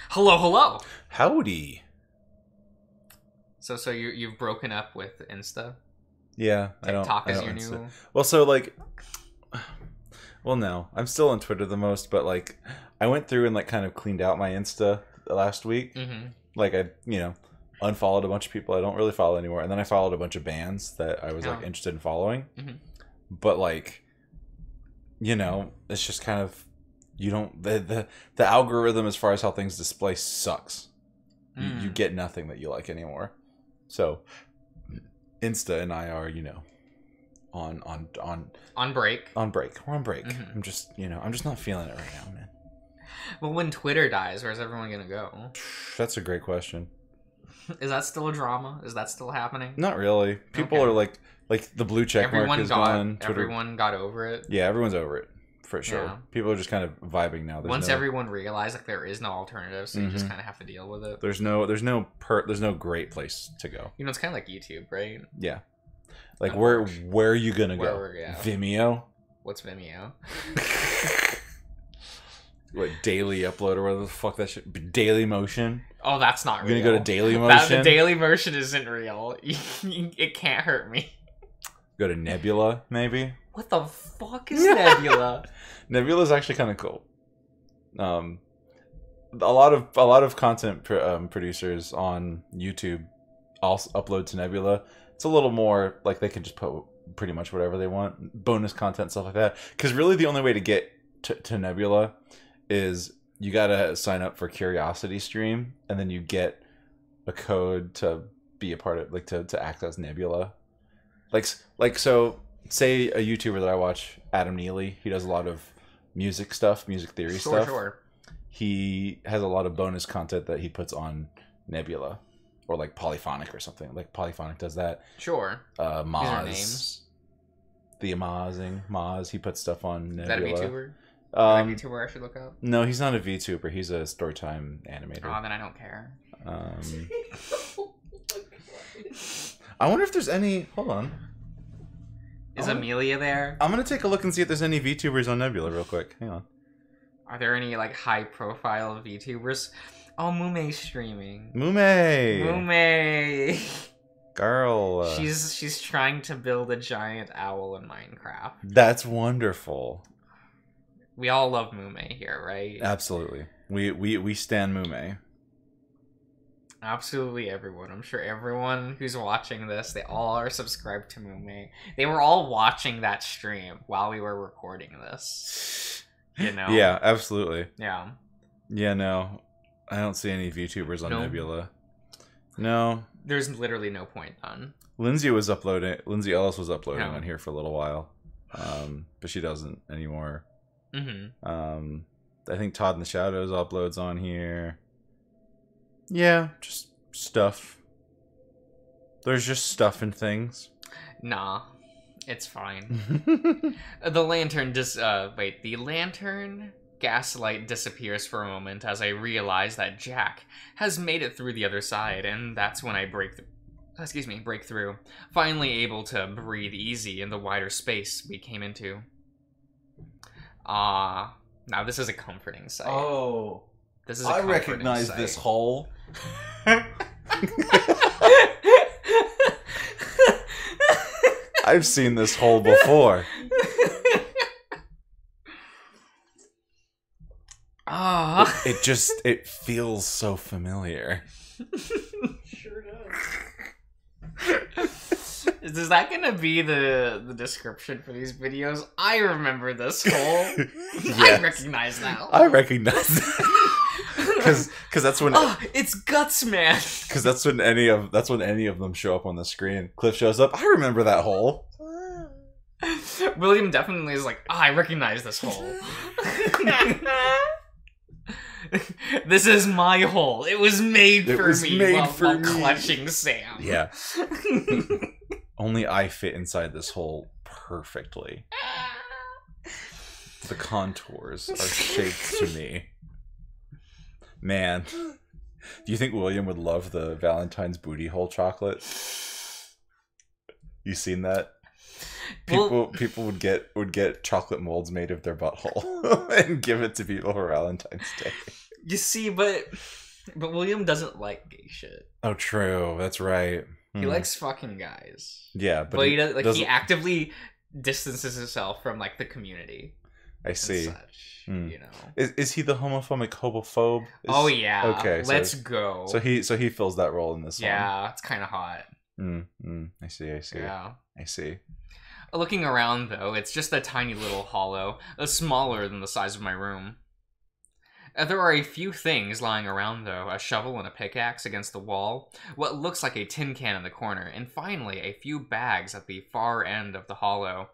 Hello, hello. Howdy. So you've broken up with Insta? Yeah, TikTok I is don't your Insta. new. Well, so like, well, no, I'm still on Twitter the most, but like, I went through and like kind of cleaned out my Insta last week. Mm-hmm. Like I, unfollowed a bunch of people I don't really follow anymore, and then I followed a bunch of bands that I was like interested in following. Mm-hmm. But like, it's just kind of you don't the algorithm as far as how things display sucks. You get nothing that you like anymore. So Insta and I are, On break. on break. We're on break. Mm-hmm. I'm just, I'm just not feeling it right now, man. Well, when Twitter dies, where's everyone gonna go? That's a great question. Is that still a drama? Is that still happening? Not really. People are like the blue check mark is gone. Everyone got over it. Yeah, everyone's over it for sure. Yeah. People are just kind of vibing now. Once everyone realized like there is no alternative, so you just kind of have to deal with it. There's no great place to go. It's kind of like YouTube, right? Yeah. Like where are you gonna go? Vimeo. What's Vimeo? What, Daily Upload or whatever the fuck that shit? Daily Motion. Oh, that's not real. You're gonna go to Daily Motion? The Daily Motion isn't real. It can't hurt me. Go to Nebula, maybe. What the fuck is Nebula? Nebula is actually kind of cool. A lot of content producers on YouTube also upload to Nebula. It's a little more like they can just put pretty much whatever they want, bonus content, stuff like that. Because really, the only way to get to Nebula is you gotta sign up for Curiosity Stream, and then you get a code to be a part of, like to act as Nebula. So, say a YouTuber that I watch, Adam Neely, he does a lot of music stuff, music theory stuff. Sure. He has a lot of bonus content that he puts on Nebula, or like Polyphonic or something. Like Polyphonic does that. Sure. Maz. These are names. The Amazing Maz. He puts stuff on Nebula. Is that a VTuber? That VTuber I should look up? No, he's not a VTuber. He's a Storytime animator. Oh, then I don't care. I wonder if there's any... Hold on. Is Amelia there? I'm going to take a look and see if there's any VTubers on Nebula real quick. Hang on. Are there any, like, high-profile VTubers? Oh, Mume's streaming. Mume! Girl. She's trying to build a giant owl in Minecraft. That's wonderful. We all love Mume here, right? Absolutely. We stan Mume. Absolutely everyone. I'm sure everyone who's watching this, they all are subscribed to Mume. They were all watching that stream while we were recording this. Yeah, absolutely. Yeah. Yeah, no. I don't see any VTubers on Nebula. No. There's literally no point then. Lindsay Ellis was uploading on here for a little while. But she doesn't anymore. Mm-hmm. I think Todd in the Shadows uploads on here. Yeah, just stuff. There's just stuff and things. Nah, it's fine. The lantern gaslight disappears for a moment as I realize that Jack has made it through the other side, and that's when I break through. Finally able to breathe easy in the wider space we came into. Now this is a comforting sight. Oh. This is a comforting recognize sight. this hole. I've seen this hole before. It feels so familiar. Sure does. Is that gonna be the description for these videos? I remember this hole. Yes. I recognize that hole. I recognize that. Because that's when it's Guts Man. Because that's when any of them show up on the screen. Cliff shows up. I remember that hole. William definitely is like, I recognize this hole. This is my hole. It was made for me while clutching Sam. Yeah. Only I fit inside this hole perfectly. The contours are shaped to me. Man, do you think William would love the Valentine's booty hole chocolate? You seen that? People would get chocolate molds made of their butthole and give it to people for Valentine's Day. You see, but William doesn't like gay shit. Oh, true. That's right. He likes fucking guys. Yeah, but he does, like, he actively distances himself from, like, the community. I see. And such, you know. Is he the homophobe? Oh yeah. Okay. Let's go. So he fills that role in this one. Yeah, it's kind of hot. I see. Yeah. I see. Looking around, though, it's just a tiny little hollow, smaller than the size of my room. There are a few things lying around, though. A shovel and a pickaxe against the wall, what looks like a tin can in the corner, and finally a few bags at the far end of the hollow,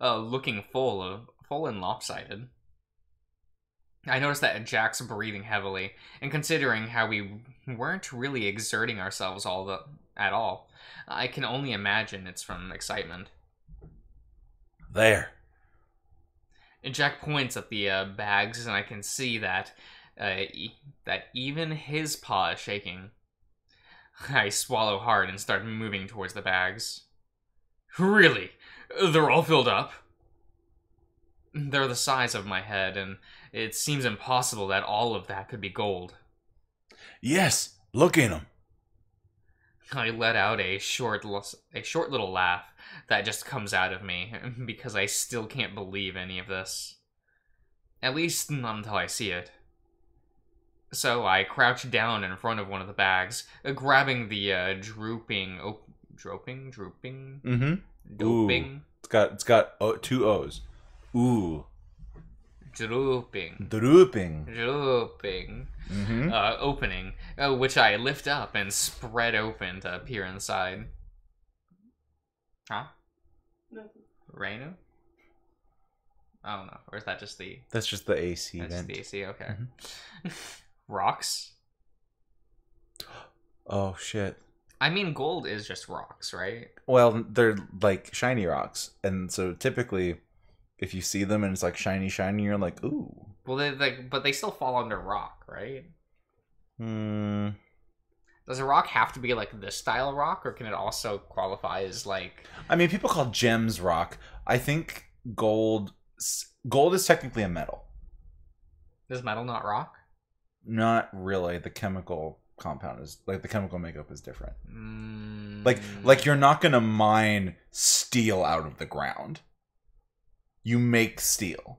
looking full and lopsided. I noticed that Jack's breathing heavily, and considering how we weren't really exerting ourselves at all, I can only imagine it's from excitement. There. And Jack points at the bags, and I can see that that even his paw is shaking. I swallow hard and start moving towards the bags. Really? They're all filled up? They're the size of my head, and it seems impossible that all of that could be gold. Yes, look in them. I let out a short little laugh that just comes out of me, because I still can't believe any of this. At least not until I see it. So I crouch down in front of one of the bags, grabbing the drooping. Mm-hmm. Doping. Ooh. It's got 2 O's. Ooh. Drooping. Mm-hmm. Opening, which I lift up and spread open to peer inside. Huh? Nothing. Rainu? Oh no, or is that just the... That's just the AC That's vent. the AC, okay. Mm-hmm. Rocks? Oh, shit. I mean, gold is just rocks, right? Well, they're like shiny rocks. And so typically, if you see them and it's like shiny, you're like, ooh. Well, but they still fall under rock, right? Hmm. Does a rock have to be like this style rock, or can it also qualify as like... I mean, people call gems rock. I think gold is technically a metal. Is metal not rock? Not really. The chemical compound is like the chemical makeup is different. Mm. Like you're not gonna mine steel out of the ground. You make steel.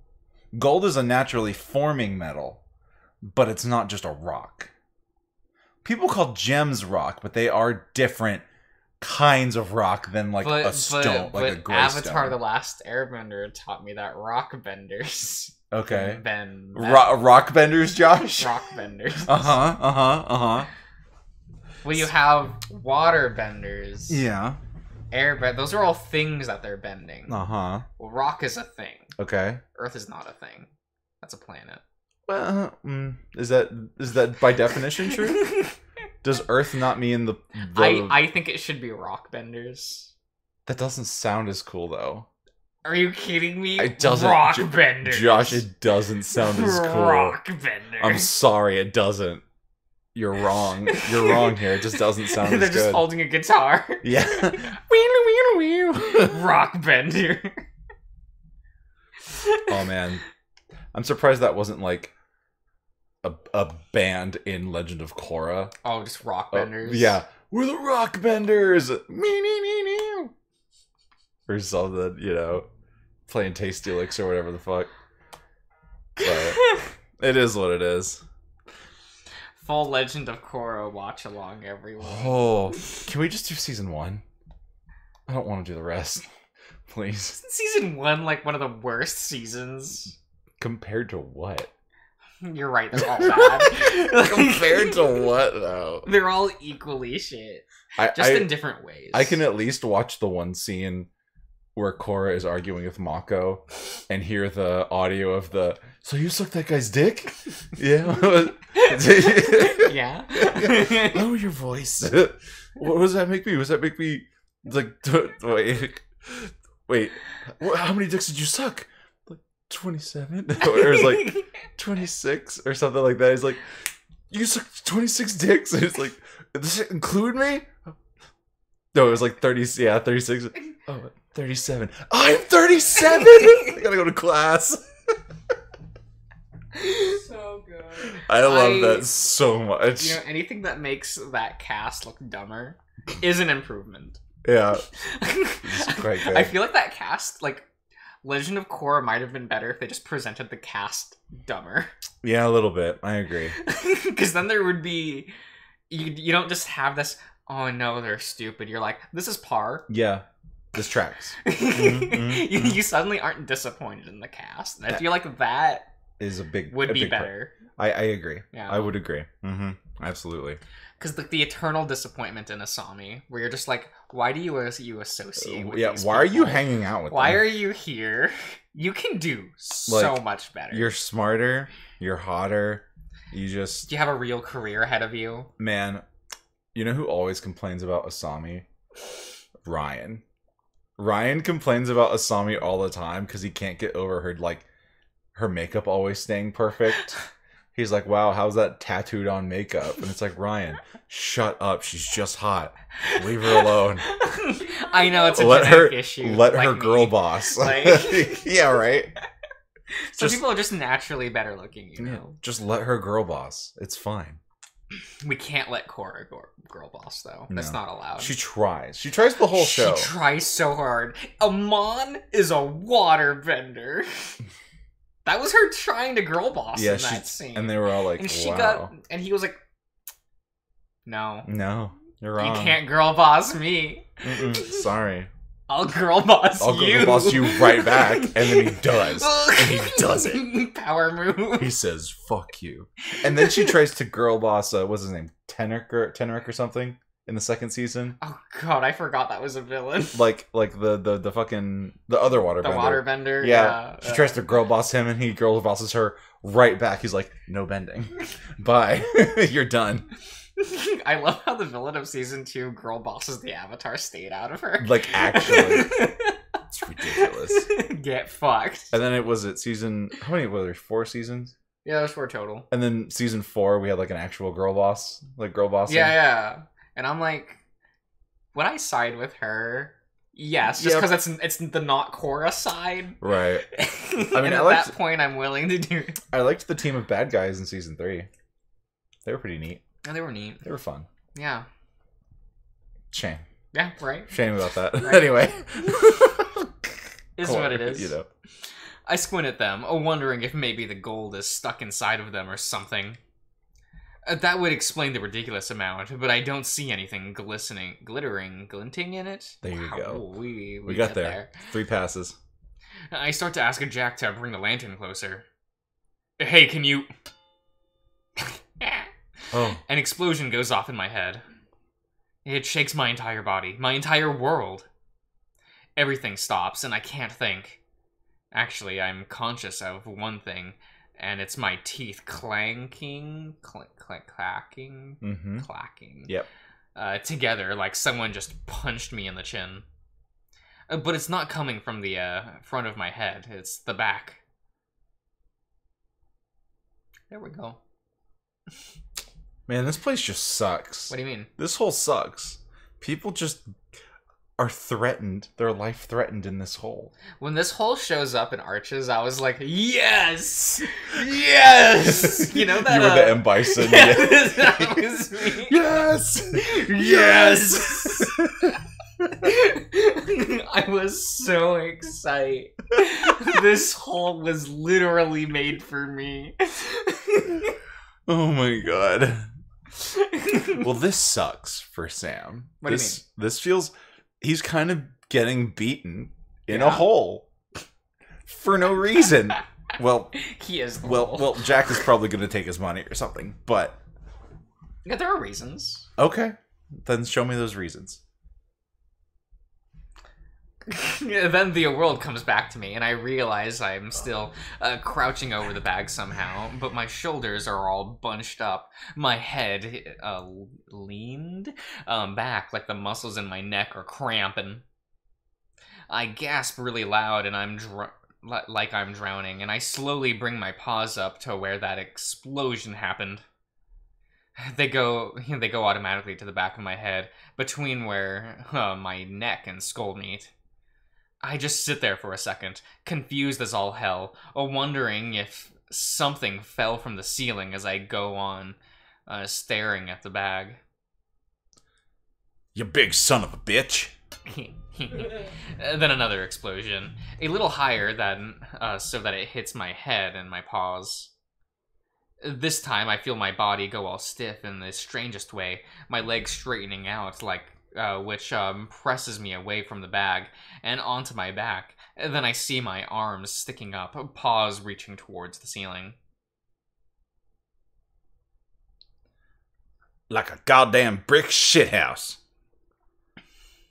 Gold is a naturally forming metal, but it's not just a rock. People call gems rock, but they are different kinds of rock than like a stone, like a gray Avatar: stone. The Last Airbender taught me that rock benders. Okay. Bend. Rock benders, Josh? Rock benders. Uh-huh. Well, you have water benders. Yeah. Airbend. Those are all things that they're bending. Uh-huh. Well, rock is a thing. Okay. Earth is not a thing. That's a planet. Well, is that by definition true? Does Earth not mean the... I think it should be rock benders. That doesn't sound as cool, though. Are you kidding me? It doesn't. Rock benders. Josh, it doesn't sound as cool. Rock benders. I'm sorry, it doesn't. You're wrong. You're wrong here. It just doesn't sound as good. They're just holding a guitar. Yeah. Rock bender. Oh, man. I'm surprised that wasn't like a band in Legend of Korra. Oh, just rock benders. Yeah. We're the rock benders. Or something, you know. Playing Tasty Licks or whatever the fuck. But it is what it is. Full Legend of Korra watch along, everyone. Oh, can we just do season 1? I don't want to do the rest. Please. Isn't season 1 like one of the worst seasons? Compared to what? You're right, they're all bad. Compared to what, though? They're all equally shit. In different ways. I can at least watch the one scene where Korra is arguing with Mako and hear the audio of the, so you sucked that guy's dick? Yeah. Yeah. Lower your voice. What does that make me? Does that make me like, wait, how many dicks did you suck? Like 27? Or it's like 26 or something like that. He's like, you sucked 26 dicks? And it's like, does it include me? No, it was like 30, yeah, 36. Oh, 37. I'm 37? I gotta go to class. So good. I love that so much. You know, anything that makes that cast look dumber is an improvement. Yeah. It's quite good. I feel like that cast, like, Legend of Korra might have been better if they just presented the cast dumber. Yeah, a little bit. I agree. Because then there would be... You don't just have this, oh no, they're stupid. You're like, this is par. Yeah. This tracks. You suddenly aren't disappointed in the cast. And I feel like that is a big would be big better. I agree. Yeah. I would agree. Absolutely. Because the eternal disappointment in Asami, where you're just like, why do you associate with these why are you people? hanging out with Why them? are you here? You can do so much better. You're smarter. You're hotter. You Do you have a real career ahead of you? Man, you know who always complains about Asami? Ryan. Ryan complains about Asami all the time because he can't get over her makeup always staying perfect. He's like, wow, how's that tattooed on makeup? And it's like, Ryan, shut up. She's just hot. Leave her alone. I know it's a genetic issue. Let her girl boss. Yeah, right? Some people are just naturally better looking, you know? Just let her girl boss. It's fine. We can't let Korra girl boss, though. That's not allowed. She tries. She tries the whole show. She tries so hard. Amon is a waterbender. That was her trying to girl boss in that scene. And they were all like, wow. And he was like, no. No, you're wrong. You can't girl boss me. Sorry. I'll girl boss you. I'll girl boss you right back. And then he does. And he does it. Power move. He says, fuck you. And then she tries to girl boss, what's his name? Teneric or something in the second season. Oh god, I forgot that was a villain. Like the fucking the other waterbender. The waterbender. Yeah. She tries to girl boss him and he girl bosses her right back. He's like, no bending. Bye. You're done. I love how the villain of season 2 girl bosses the Avatar state out of her. Like, actually. It's ridiculous. Get fucked. And then season, how many were there? 4 seasons? Yeah, there's 4 total. And then season 4, we had like an actual girl boss, like girl bossing. Yeah. And I'm like, would I side with her? Yes, just because it's the not Korra side. Right. I mean, at that point, I'm willing to do it. I liked the team of bad guys in season 3. They were pretty neat. Yeah, they were neat. They were fun. Yeah. Shame. Yeah, right. Shame about that. Right. Anyway. Is what it is. You know. I squint at them, wondering if maybe the gold is stuck inside of them or something. That would explain the ridiculous amount, but I don't see anything glinting in it. There you go. We got there. 3 passes. I start to ask Jack to bring the lantern closer. Hey, can you... Oh. An explosion goes off in my head. It shakes my entire body, my entire world. Everything stops, and I can't think. Actually, I'm conscious of one thing, and it's my teeth clacking, clacking, clacking. Yep. Together, like someone just punched me in the chin. But it's not coming from the front of my head, it's the back. There we go. Man, this place just sucks. What do you mean? This hole sucks. People just are threatened. Their life threatened in this hole. When this hole shows up in Arches, I was like, yes! Yes! You know that... You were the M. Bison. Yeah, that was me. Yes! Yes! I was so excited. This hole was literally made for me. Oh my god. Well, this sucks for Sam. What do you mean? This feels... He's kind of getting beaten in a hole. For no reason. Well... He is the hole. Well, Jack is probably going to take his money or something, but... Yeah, there are reasons. Okay. Then show me those reasons. Then the world comes back to me, and I realize I'm still crouching over the bag somehow, but my shoulders are all bunched up. My head leaned back, like the muscles in my neck are cramping. I gasp really loud, and I'm like I'm drowning, and I slowly bring my paws up to where that explosion happened. They go automatically to the back of my head, between where my neck and skull meet. I just sit there for a second, confused as all hell, wondering if Something fell from the ceiling as I go on, staring at the bag. You big son of a bitch. Then another explosion. A little higher than, so that it hits my head and my paws. This time, I feel my body go all stiff in the strangest way, my legs straightening out, which presses me away from the bag and onto my back. Then I see my arms sticking up, paws reaching towards the ceiling. Like a goddamn brick shithouse.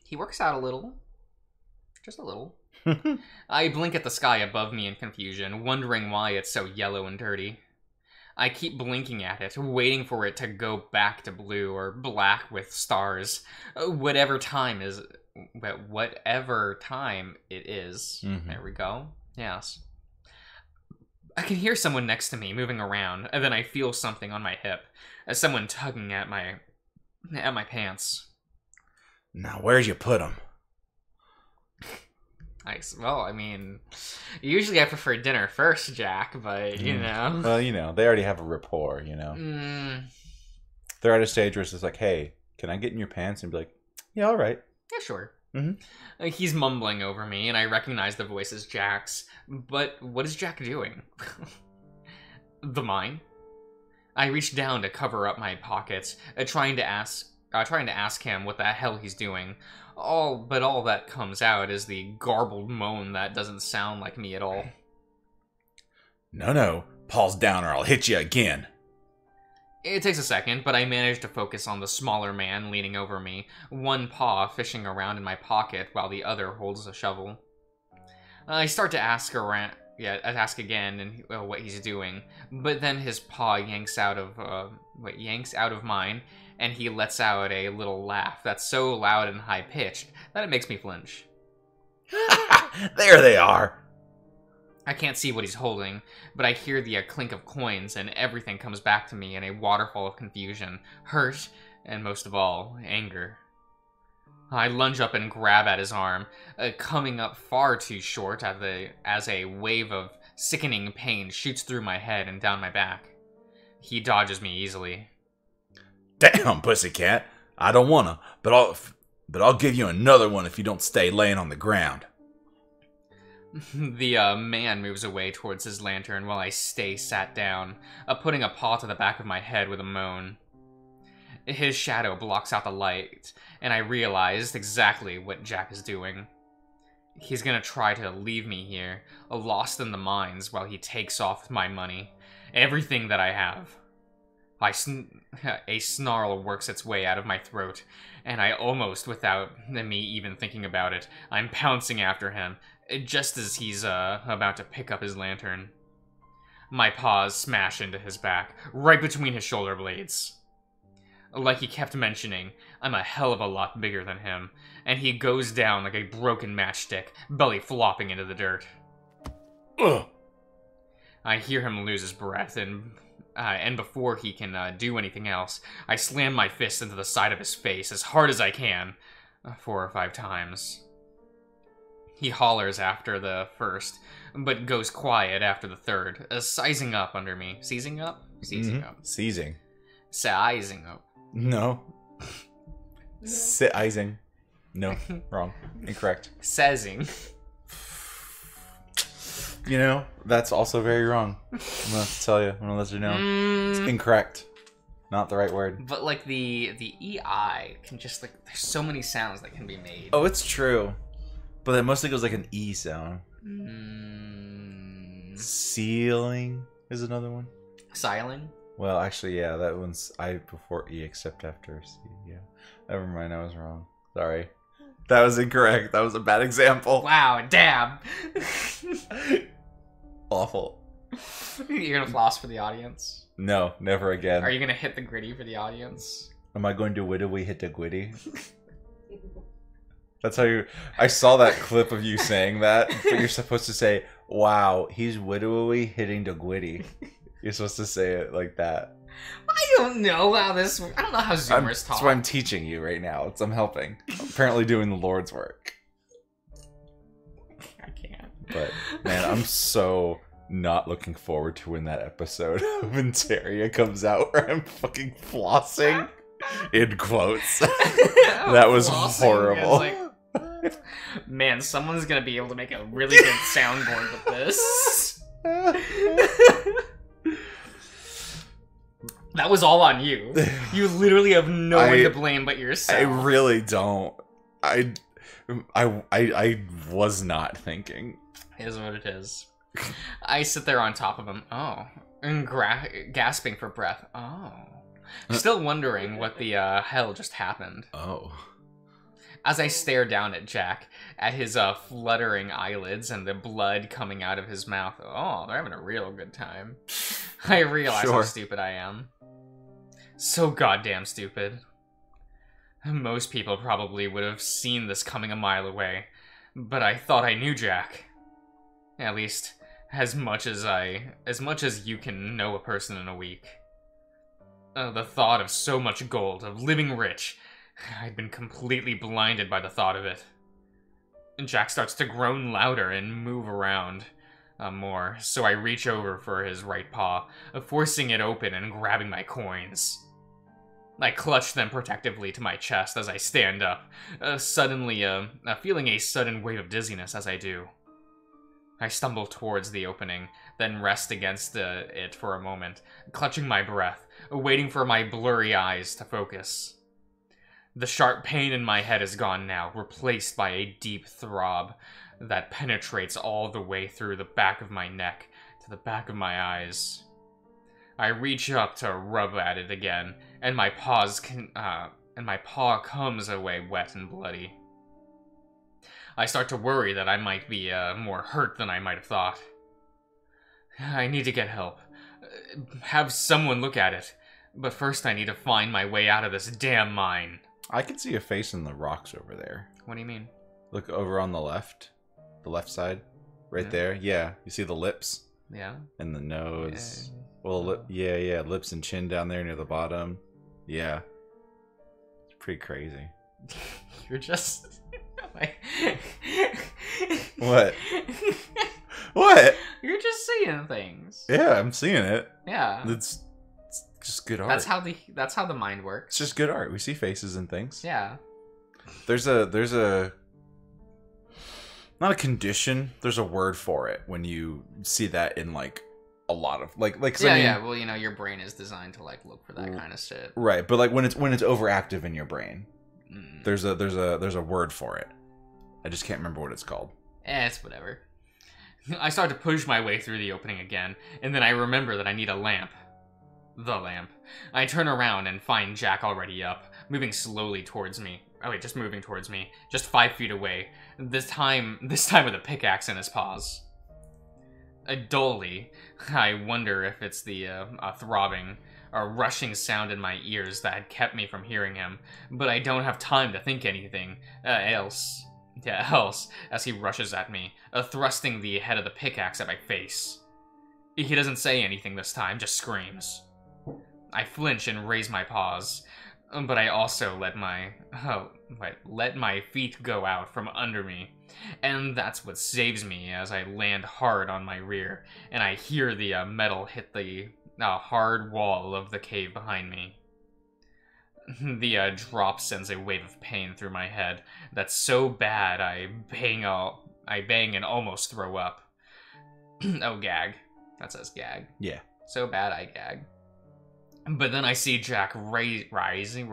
He works out a little. Just a little. I blink at the sky above me in confusion, wondering why it's so yellow and dirty. I keep blinking at it, waiting for it to go back to blue or black with stars. Whatever time it is. There we go. Yes. I can hear someone next to me moving around, and then I feel something on my hip, as someone tugging at my pants. Now, where'd you put them? Well, I mean, usually I prefer dinner first, Jack, but, you know. Well, you know, they already have a rapport, you know. They're at a stage where it's just like, hey, can I get in your pants? And be like, yeah, all right. Yeah, sure. He's mumbling over me, and I recognize the voice as Jack's. But what is Jack doing? The mine? I reach down to cover up my pockets, trying to ask him what the hell he's doing. But all that comes out is the garbled moan that doesn't sound like me at all. No, paws down or I'll hit you again. It takes a second, but I manage to focus on the smaller man leaning over me, one paw fishing around in my pocket while the other holds a shovel. I start to ask again and what he's doing, but then his paw yanks out of mine, and he lets out a little laugh that's so loud and high-pitched that it makes me flinch. There they are! I can't see what he's holding, but I hear the clink of coins, and everything comes back to me in a waterfall of confusion, hurt, and most of all, anger. I lunge up and grab at his arm, coming up far too short as a wave of sickening pain shoots through my head and down my back. He dodges me easily. Damn, pussycat. I don't wanna, but I'll give you another one if you don't stay laying on the ground. The man moves away towards his lantern while I stay sat down, putting a paw to the back of my head with a moan. His shadow blocks out the light, and I realized exactly what Jack is doing. He's gonna try to leave me here, lost in the mines, while he takes off my money, everything that I have. A snarl works its way out of my throat, and I almost, without me even thinking about it, I'm pouncing after him, just as he's about to pick up his lantern. My paws smash into his back, right between his shoulder blades. Like he kept mentioning, I'm a hell of a lot bigger than him, and he goes down like a broken matchstick, belly flopping into the dirt. Ugh. I hear him lose his breath, and before he can do anything else, I slam my fist into the side of his face as hard as I can, 4 or 5 times. He hollers after the first, but goes quiet after the third, sizing up under me. Seizing up? Seizing up. Seizing. Sizing up. No. Sizing. No, wrong. Incorrect. Sezing. You know, that's also very wrong. I'm gonna tell you. I'm gonna let you know. It's incorrect. Not the right word. But like the EI can just like there's so many sounds that can be made. Oh, it's true. But it mostly goes like an E sound. Ceiling is another one. Siling? Well, actually, yeah, that one's I before E except after C. Yeah. Never mind, I was wrong. Sorry. That was incorrect. That was a bad example. Wow, damn. Awful. You're gonna floss for the audience? No, never again. Are you gonna hit the gritty for the audience? Am I going to widowy hit the gwitty? That's how you... I saw that clip of you saying that, but you're supposed to say, wow, he's widowy hitting the gwitty. You're supposed to say it like that. I don't know how this... I don't know how Zoomers talk. That's what I'm teaching you right now. I'm helping. I'm apparently doing the Lord's work. I can't. But, man, I'm so not looking forward to when that episode of Interia comes out where I'm fucking flossing in quotes. That was horrible. Like, man, someone's gonna be able to make a really good soundboard with this. That was all on you. You literally have no one to blame but yourself. I really don't. I was not thinking. It is what it is. I sit there on top of him. Oh. And gasping for breath. Oh. Still wondering what the hell just happened. Oh. As I stare down at Jack, at his fluttering eyelids and the blood coming out of his mouth. Oh, they're having a real good time. I realize how stupid I am. So goddamn stupid. Most people probably would have seen this coming a mile away, but I thought I knew Jack. At least, as much as you can know a person in a week. The thought of so much gold, of living rich, I'd been completely blinded by the thought of it. And Jack starts to groan louder and move around more, so I reach over for his right paw, forcing it open and grabbing my coins. I clutch them protectively to my chest as I stand up, suddenly feeling a sudden wave of dizziness as I do. I stumble towards the opening, then rest against it for a moment, clutching my breath, waiting for my blurry eyes to focus. The sharp pain in my head is gone now, replaced by a deep throb that penetrates all the way through the back of my neck to the back of my eyes. I reach up to rub at it again, and my paw comes away wet and bloody. I start to worry that I might be more hurt than I might have thought. I need to get help. Have someone look at it. But first I need to find my way out of this damn mine. I can see a face in the rocks over there. What do you mean? Look over on the left side. Right there. Yeah. You see the lips? Yeah. And the nose. Yeah. Well, yeah. Lips and chin down there near the bottom. Yeah. It's pretty crazy. You're just... What? What? You're just seeing things. Yeah, I'm seeing it. Yeah. It's just good art. That's how the mind works. It's just good art. We see faces and things. Yeah. There's a not a condition. There's a word for it when you see that in like a lot of like. Yeah, I mean, yeah. Well, you know, your brain is designed to like look for that kind of shit. Right, but like when it's overactive in your brain, there's a word for it. I just can't remember what it's called. It's whatever. I start to push my way through the opening again, and then I remember that I need a lamp. The lamp. I turn around and find Jack already up, moving slowly towards me. Oh wait, just moving towards me. Just 5 feet away. This time with a pickaxe in his paws. Dully, I wonder if it's the throbbing or rushing sound in my ears that had kept me from hearing him, but I don't have time to think anything else as he rushes at me, thrusting the head of the pickaxe at my face. He doesn't say anything this time, just screams. I flinch and raise my paws, but I also let my feet go out from under me, and that's what saves me as I land hard on my rear, and I hear the metal hit the hard wall of the cave behind me. The drop sends a wave of pain through my head that's so bad I bang and almost throw up. Oh, gag. That says gag. Yeah. So bad I gag. But then I see Jack raising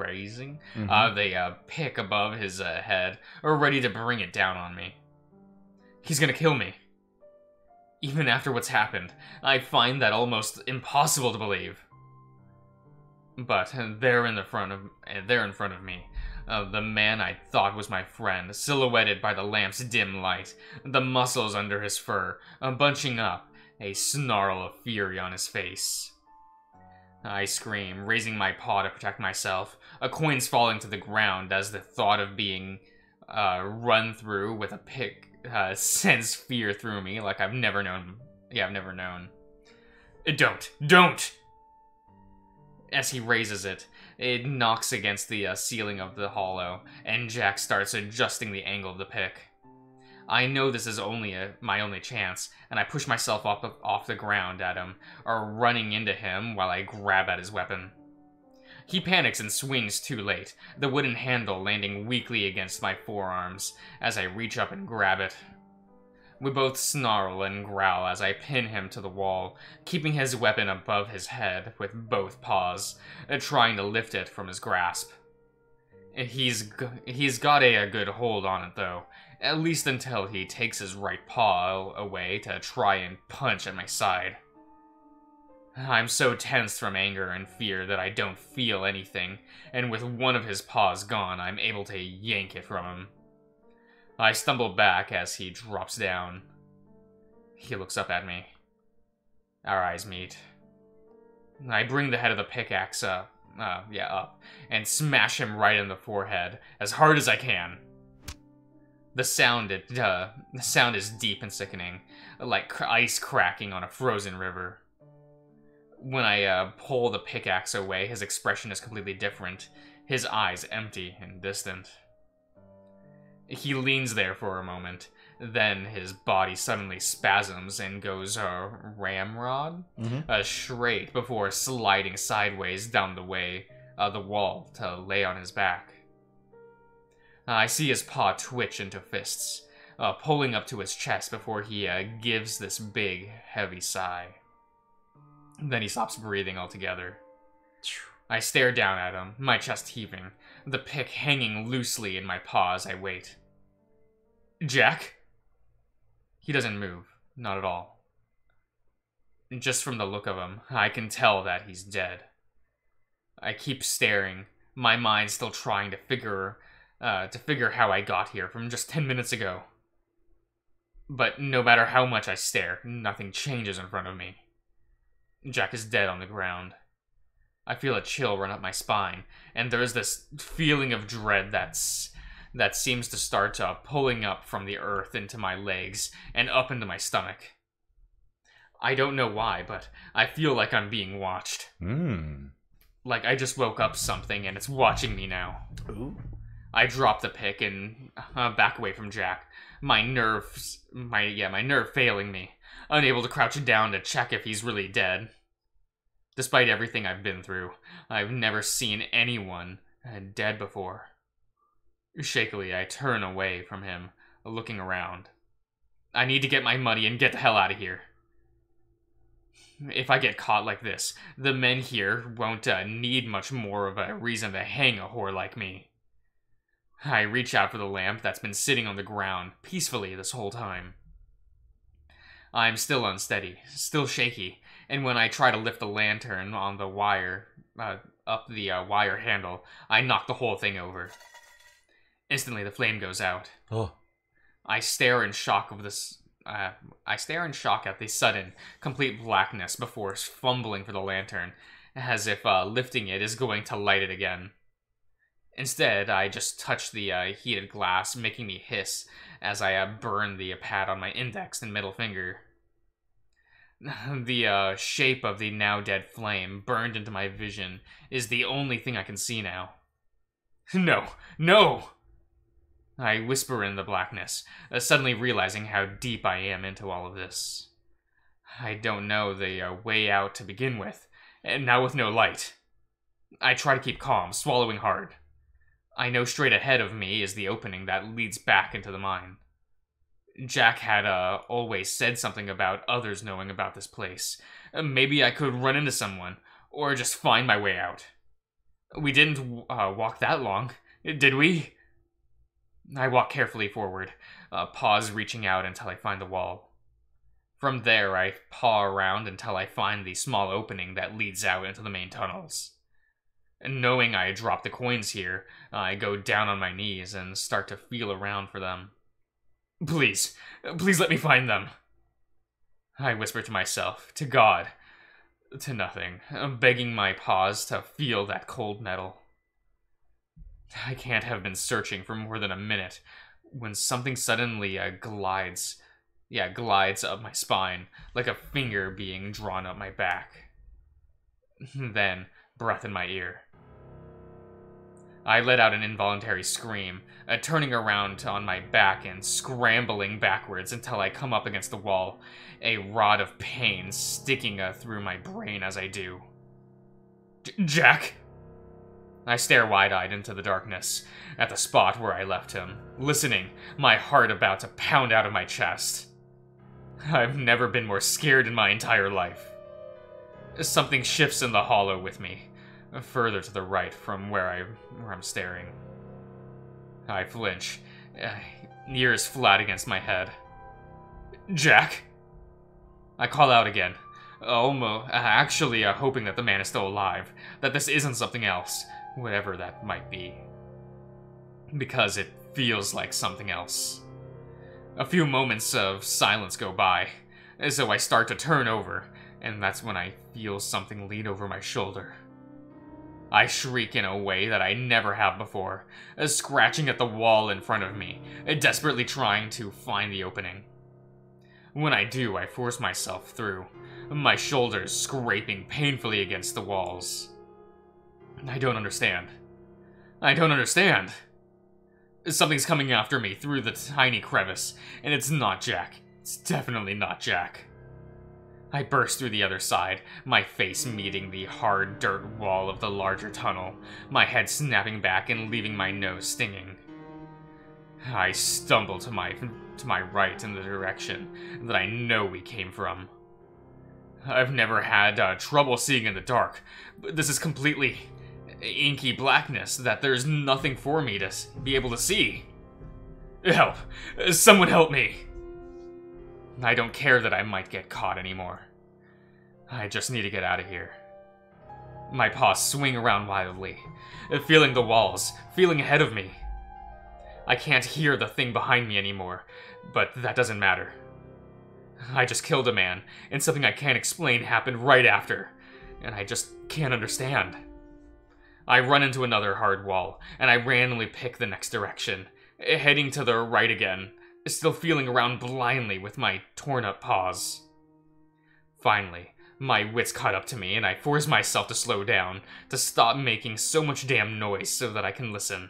the pick above his head, ready to bring it down on me. He's gonna kill me. Even after what's happened, I find that almost impossible to believe. But there in front of me, the man I thought was my friend, silhouetted by the lamp's dim light, the muscles under his fur bunching up, a snarl of fury on his face. I scream, raising my paw to protect myself, coins falling to the ground as the thought of being run through with a pick sends fear through me like I've never known. Yeah, I've never known. Don't! As he raises it, it knocks against the ceiling of the hollow, and Jack starts adjusting the angle of the pick. I know this is my only chance, and I push myself off the ground at him, or running into him while I grab at his weapon. He panics and swings too late, the wooden handle landing weakly against my forearms as I reach up and grab it. We both snarl and growl as I pin him to the wall, keeping his weapon above his head with both paws, trying to lift it from his grasp. He's got a good hold on it, though, at least until he takes his right paw away to try and punch at my side. I'm so tense from anger and fear that I don't feel anything, and with one of his paws gone, I'm able to yank it from him. I stumble back as he drops down. He looks up at me. Our eyes meet. I bring the head of the pickaxe up, and smash him right in the forehead as hard as I can. The sound is deep and sickening, like ice cracking on a frozen river. When I pull the pickaxe away, his expression is completely different, his eyes empty and distant. He leans there for a moment, then his body suddenly spasms and goes ramrod straight before sliding sideways down the wall to lay on his back. I see his paw twitch into fists, pulling up to his chest before he gives this big, heavy sigh. Then he stops breathing altogether. I stare down at him, my chest heaving, the pick hanging loosely in my paw as I wait. Jack? He doesn't move, not at all. Just from the look of him, I can tell that he's dead. I keep staring, my mind still trying to figure how I got here from just 10 minutes ago. But no matter how much I stare, nothing changes in front of me. Jack is dead on the ground. I feel a chill run up my spine, and there's this feeling of dread that seems to start pulling up from the earth into my legs and up into my stomach. I don't know why, but I feel like I'm being watched. Like I just woke up something and it's watching me now. Ooh. I drop the pick and back away from Jack. My nerve failing me, unable to crouch down to check if he's really dead. Despite everything I've been through, I've never seen anyone dead before. Shakily, I turn away from him, looking around. I need to get my money and get the hell out of here. If I get caught like this, the men here won't need much more of a reason to hang a whore like me. I reach out for the lamp that's been sitting on the ground peacefully this whole time. I'm still unsteady, still shaky, and when I try to lift the lantern on the wire, up the wire handle, I knock the whole thing over. Instantly, the flame goes out. Oh. I stare in shock at the sudden, complete blackness before fumbling for the lantern, as if lifting it is going to light it again. Instead, I just touch the heated glass, making me hiss as I burn the pad on my index and middle finger. The shape of the now dead flame burned into my vision is the only thing I can see now. No! No! I whisper in the blackness, suddenly realizing how deep I am into all of this. I don't know the way out to begin with, and now with no light. I try to keep calm, swallowing hard. I know straight ahead of me is the opening that leads back into the mine. Jack had always said something about others knowing about this place. Maybe I could run into someone, or just find my way out. We didn't walk that long, did we? I walk carefully forward, paws reaching out until I find the wall. From there, I paw around until I find the small opening that leads out into the main tunnels. And knowing I dropped the coins here, I go down on my knees and start to feel around for them. Please, please let me find them. I whisper to myself, to God, to nothing, begging my paws to feel that cold metal. I can't have been searching for more than a minute when something suddenly glides up my spine, like a finger being drawn up my back. Then, breath in my ear. I let out an involuntary scream, turning around on my back and scrambling backwards until I come up against the wall, a rod of pain sticking through my brain as I do. Jack! I stare wide-eyed into the darkness, at the spot where I left him, listening, my heart about to pound out of my chest. I've never been more scared in my entire life. Something shifts in the hollow with me, further to the right from where I'm staring. I flinch, ears flat against my head. Jack! I call out again, actually hoping that the man is still alive, that this isn't something else, whatever that might be. Because it feels like something else. A few moments of silence go by, so I start to turn over, and that's when I feel something lean over my shoulder. I shriek in a way that I never have before, scratching at the wall in front of me, desperately trying to find the opening. When I do, I force myself through, my shoulders scraping painfully against the walls. I don't understand. I don't understand. Something's coming after me through the tiny crevice, and it's not Jack. It's definitely not Jack. I burst through the other side, my face meeting the hard dirt wall of the larger tunnel, my head snapping back and leaving my nose stinging. I stumble to my right in the direction that I know we came from. I've never had trouble seeing in the dark, but this is completely inky blackness that there's nothing for me to be able to see. Help! Someone help me! I don't care that I might get caught anymore. I just need to get out of here. My paws swing around wildly, feeling the walls, feeling ahead of me. I can't hear the thing behind me anymore, but that doesn't matter. I just killed a man, and something I can't explain happened right after, and I just can't understand. I run into another hard wall, and I randomly pick the next direction, heading to the right again, still feeling around blindly with my torn-up paws. Finally, my wits caught up to me, and I force myself to slow down, to stop making so much damn noise so that I can listen.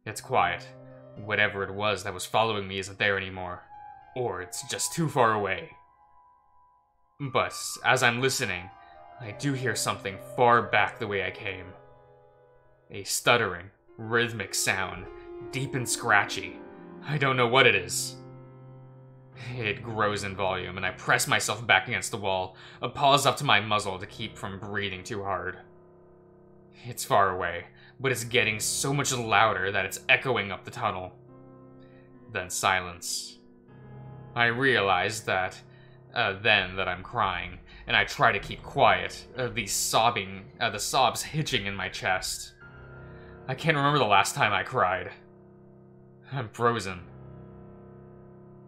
It's quiet. Whatever it was that was following me isn't there anymore, or it's just too far away. But as I'm listening, I do hear something far back the way I came. A stuttering, rhythmic sound, deep and scratchy. I don't know what it is. It grows in volume, and I press myself back against the wall, a paws up to my muzzle to keep from breathing too hard. It's far away, but it's getting so much louder that it's echoing up the tunnel. Then silence. I realize that then that I'm crying, and I try to keep quiet, the sobs hitching in my chest. I can't remember the last time I cried. I'm frozen.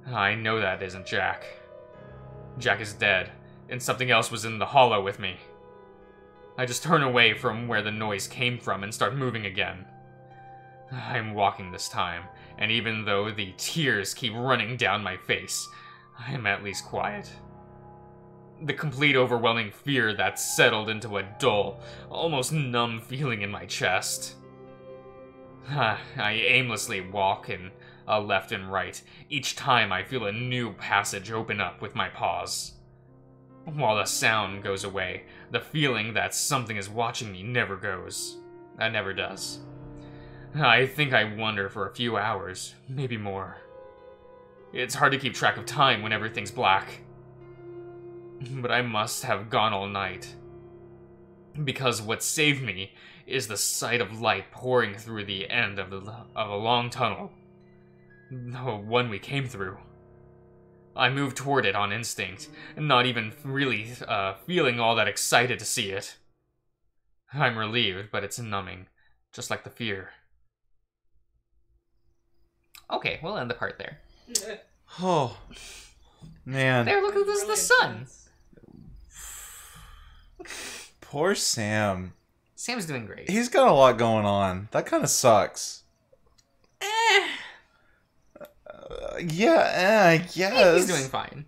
I know that isn't Jack. Jack is dead, and something else was in the hollow with me. I just turn away from where the noise came from and start moving again. I'm walking this time, and even though the tears keep running down my face, I am at least quiet. The complete overwhelming fear that's settled into a dull, almost numb feeling in my chest. I aimlessly walk in left and right. Each time I feel a new passage open up with my paws. While the sound goes away, the feeling that something is watching me never goes. That never does. I think I wander for a few hours, maybe more. It's hard to keep track of time when everything's black. But I must have gone all night. Because what saved me is the sight of light pouring through the end of a long tunnel. The one we came through. I moved toward it on instinct, not even really feeling all that excited to see it. I'm relieved, but it's numbing, just like the fear. Okay, we'll end the part there. Oh, man. There, look, this is the sun. Poor Sam. Sam's doing great. He's got a lot going on. That kind of sucks. Yeah, I guess. He's doing fine.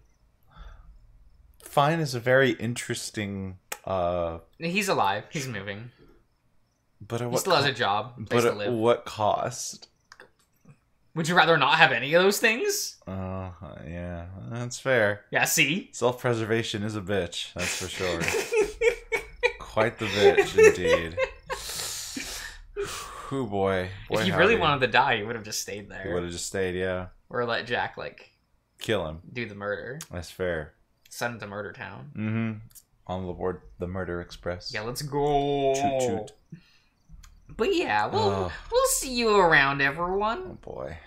Fine is a very interesting... He's alive. He's moving. But he still has a job, place to But at live. what cost? Would you rather not have any of those things? Yeah, that's fair. Yeah, see? Self-preservation is a bitch, that's for sure. Quite the bitch, indeed. Ooh, boy. If you really wanted to die, you would have just stayed there. He would have just stayed, yeah. Or let Jack, kill him. do the murder. That's fair. Send him to Murder Town. Mm-hmm. On the board, the Murder Express. Yeah, let's go. Choot, choot. But yeah, we'll see you around, everyone. Oh, boy.